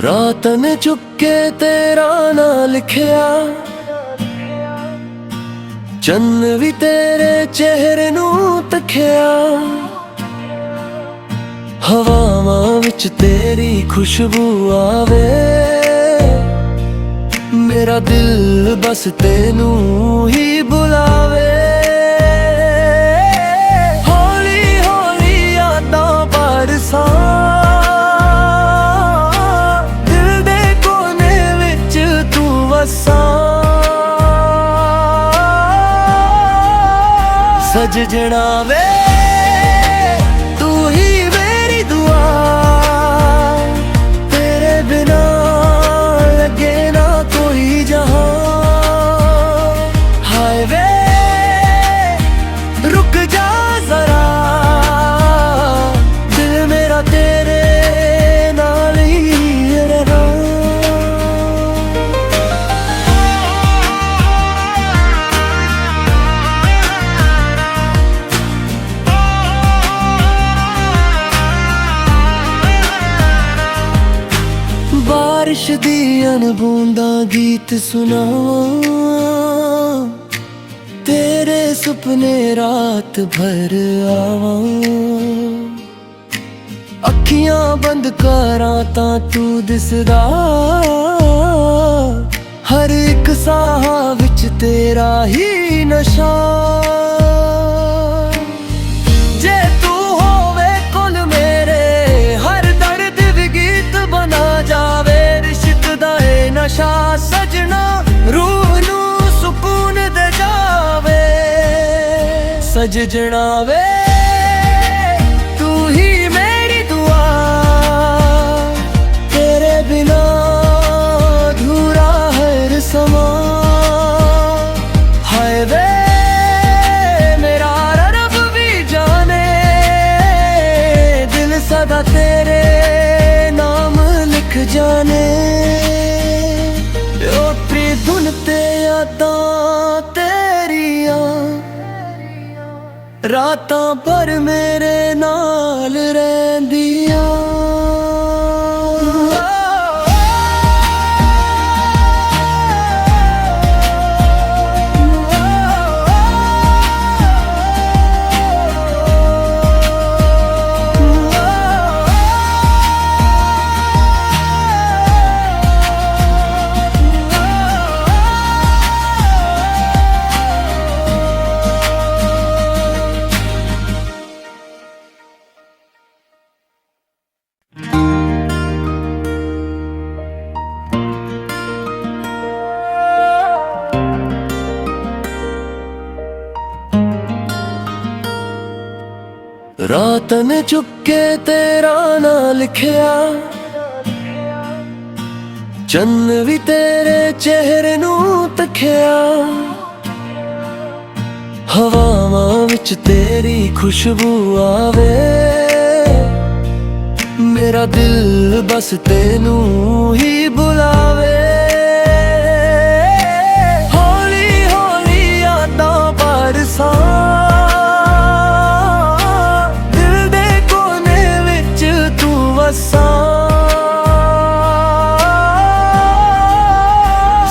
रात ने चुके तेरा ना लिखिया, चन्न भी तेरे चेहरे नू तकिया। हवावां विच तेरी खुशबू आवे, मेरा दिल बस तेनू ही बुलावे। हौली हौली यादां बरसां, दिल दे कोने विच तू वसां। सजना वे तू ही मेरी दुआ, तेरे बिना लगे ना कोई जहां। हाय वे रुक जा जरा, दिल मेरा तेरे नाल ही रहना। बारिश दी अनबूंदा गीत सुनावां, तेरे सुपने रात भर आवां। अखियां बंद करां तां तू दिसदा, हर एक साह विच तेरा ही नशा। जे तू होवे कोल मेरे, हर दर्द भी गीत बना जावे। रिश्क दा ए नशा सजना, रूह नू सुकून दे जावे। सजना वे तू ही मेरी दुआ, तेरे बिना अधूरा हर समा। हाय वे मेरा रब भी जाने, दिल सदा तेरे नाम लिख जाने। ओतरी धुन ते यादां तेरियां, रातां भर मेरे नाल रहिंदियां। रात ने चुके तेरा ना लिखिया, चन्न भी तेरे चेहरे नू तकिया। हवावां विच तेरी खुशबू आवे, मेरा दिल बस तेनू ही बुलावे। हौली हौली यादां बरसां,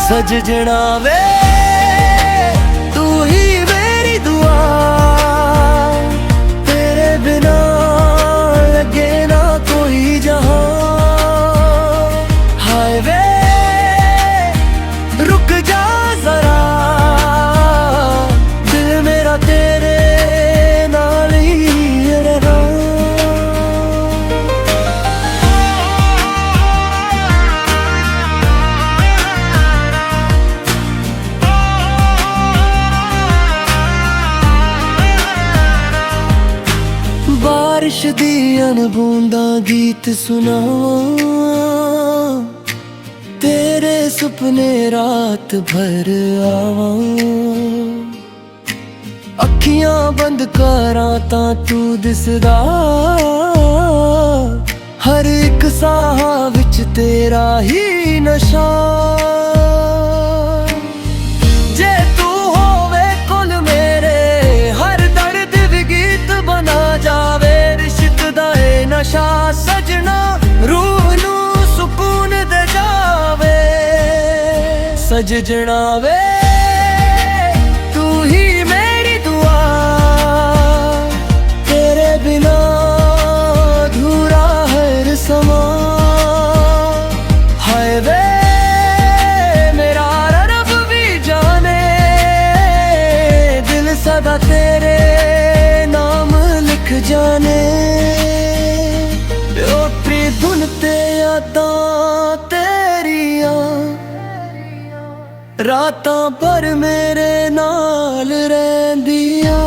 सजना वे तू ही मेरी दुआ, तेरे बिना लगे ना कोई जहां। हाय वे रुक जा जरा, दिल मेरा तेरे नाल ही रहना। बारिश दी अनबूंदा गीत सुनावां, तेरे सुपने रात भर आवां। अखियां बंद करां तां तू दिसदा, हर एक साह विच तेरा ही नशा। जे तू होवे कोल मेरे, हर दर्द भी गीत बना जावे। रिश्क दा ए नशा सजना, रूह नू सुकून सजना वे तू ही मेरी दुआ, तेरे बिना अधूरा हर समा। हाय वे मेरा रब भी जाने, दिल सदा तेरे नाम लिख जाने। ओपरी धुन ते यादां तेरियां, रातां भर मेरे नाल रहिंदियां।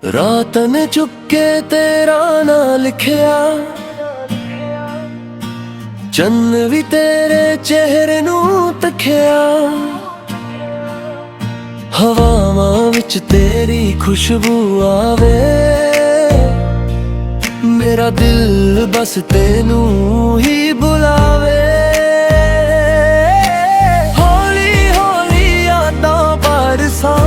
रात ने चुके तेरा ना लिखिया, चन्न भी तेरे चेहरे नू तकिया। हवावां विच तेरी खुशबू आवे, मेरा दिल बस तेनू ही बुलावे। हौली हौली यादां बरसां,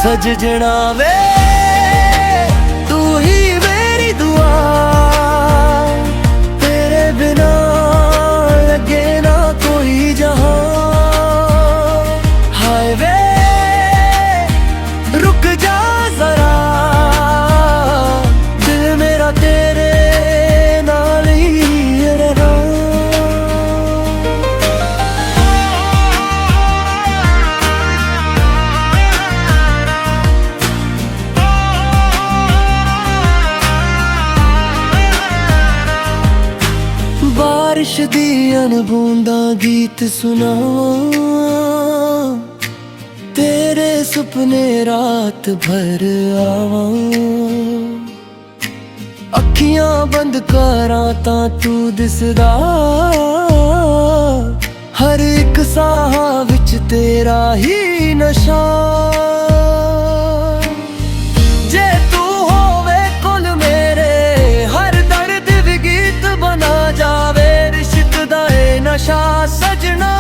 सजना वे तू ही मेरी दुआ, तेरे बिना लगे ना कोई जहां। हाय वे रुक जा जरा, दिल मेरा तेरे नाल ही रहना। बारिश दी अनबूंदां गीत सुनावां, तेरे सुपने रात भर आवां। अखियां बंद करां तां तू दिसदा, हर एक साह विच तेरा ही नशा। जे तू होवे कोल मेरे, हर दर्द भी गीत बना जावे। रिश्क दा ए नशा सजना,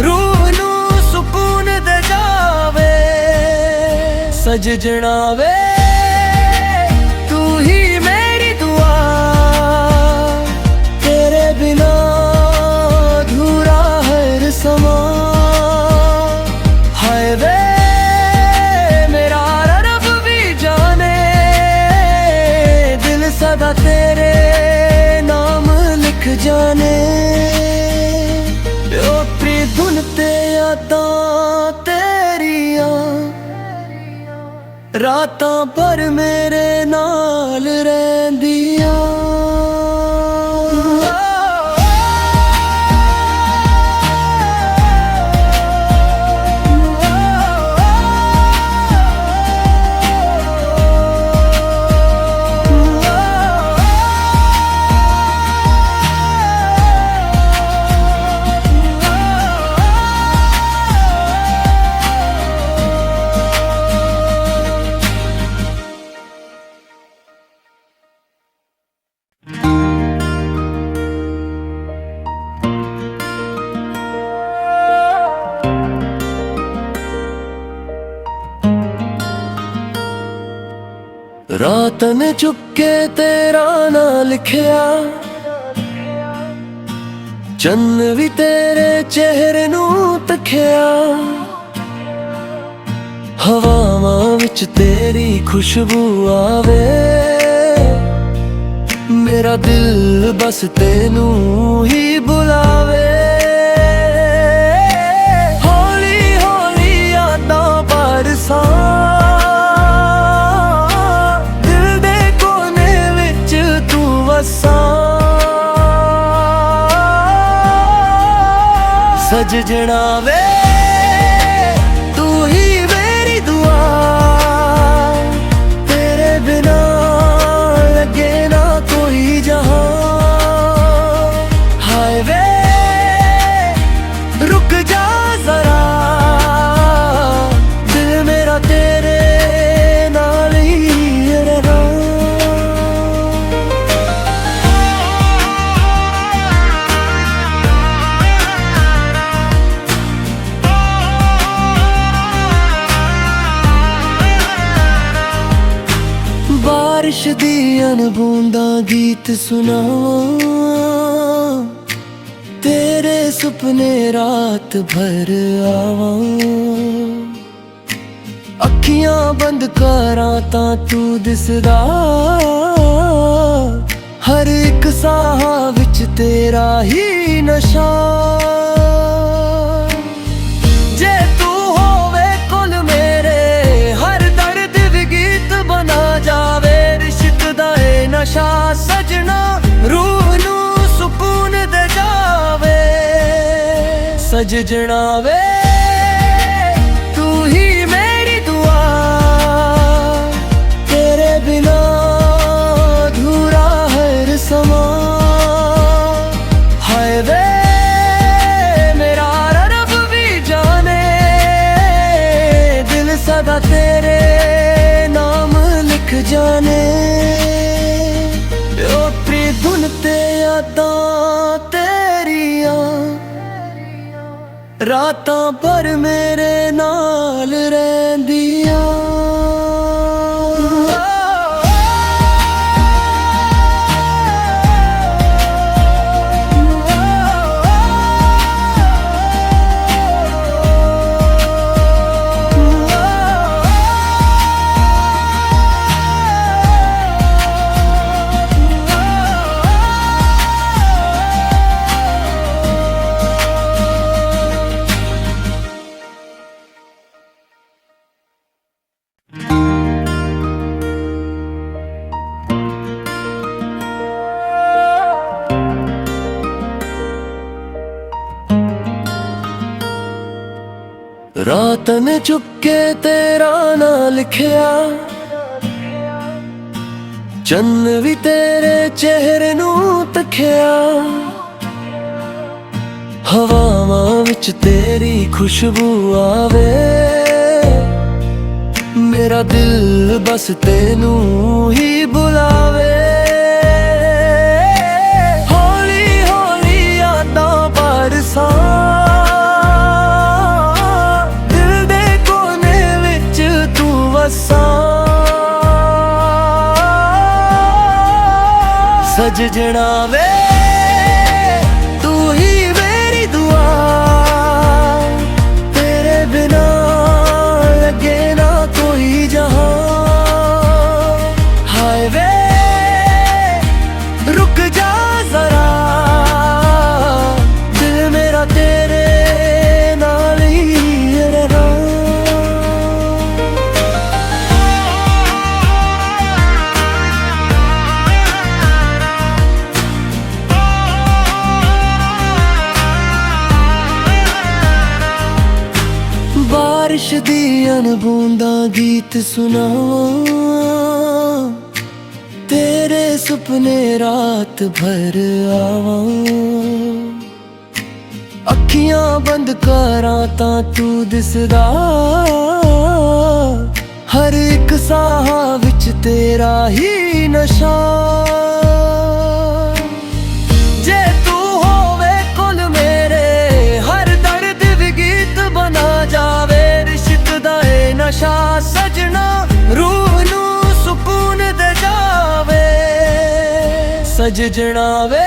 रूह नू सुकून दे जावे। सजना वे तू ही मेरी दुआ, तेरे बिना अधूरा हर समा। हाय वे मेरा रब भी जाने, दिल सदा तेरे नाम लिख जाने। ओपरी धुन ते यादां तेरियां, रातां भर मेरे नाल रहिंदियां। रात ने चुके तेरा ना लिखिया, चन्न भी तेरे चेहरे नू तकिया। हवावां विच तेरी खुशबू आवे, मेरा दिल बस तेनू ही बुलावे। हौली हौली यादां बरसां, दिल दे कोने विच तू वस। सजना वे तू ही मेरी दुआ, तेरे बिना लगे ना कोई जहां। हाय वे रुक जा जरा, दिल मेरा तेरे नाल ही रहना। बारिश दी अनबूंदा गीत सुनावां, तेरे सुपने रात भर आवां। अखियां बंद करां तां तू दिसदा, हर एक साह विच तेरा ही नशा। जे तू होवे कोल मेरे, हर दर्द भी गीत बना जावे। रिश्क दा ए नशा सजना, रूह नू सुकून दे जावे। सजना वे तू ही मेरी दुआ, तेरे बिना अधूरा हर समा। हाय वे मेरा रब भी जाने, दिल सदा तेरे नाम लिख जाने। ओपरी धुन ते यादां तेरियां, रातां भर मेरे नाल रहिंदियां। रात ने चुपके तेरा ना लिखिया, चन्न भी तेरे चेहरे नू तकिया। हवावां विच तेरी खुशबू आवे, मेरा दिल बस तेनू ही बुलावे। हौली हौली यादां बरसां, सजना वे तू ही मेरी दुआ, तेरे बिना लगे ना कोई जहां। हाय वे रुक जा जरा, दिल मेरा तेरे नाल ही रहना। बारिश दी अनबूंदा गीत सुनावां, तेरे सुपने रात भर आवां। अखियां बंद करां तां तू दिसदा, हर एक साह विच तेरा ही नशा। जे तू होवे कोल मेरे, हर दर्द भी गीत बना जावे। रिश्क दा ए नशा सजना, रूह नू सुकून दे जावे। सजना वे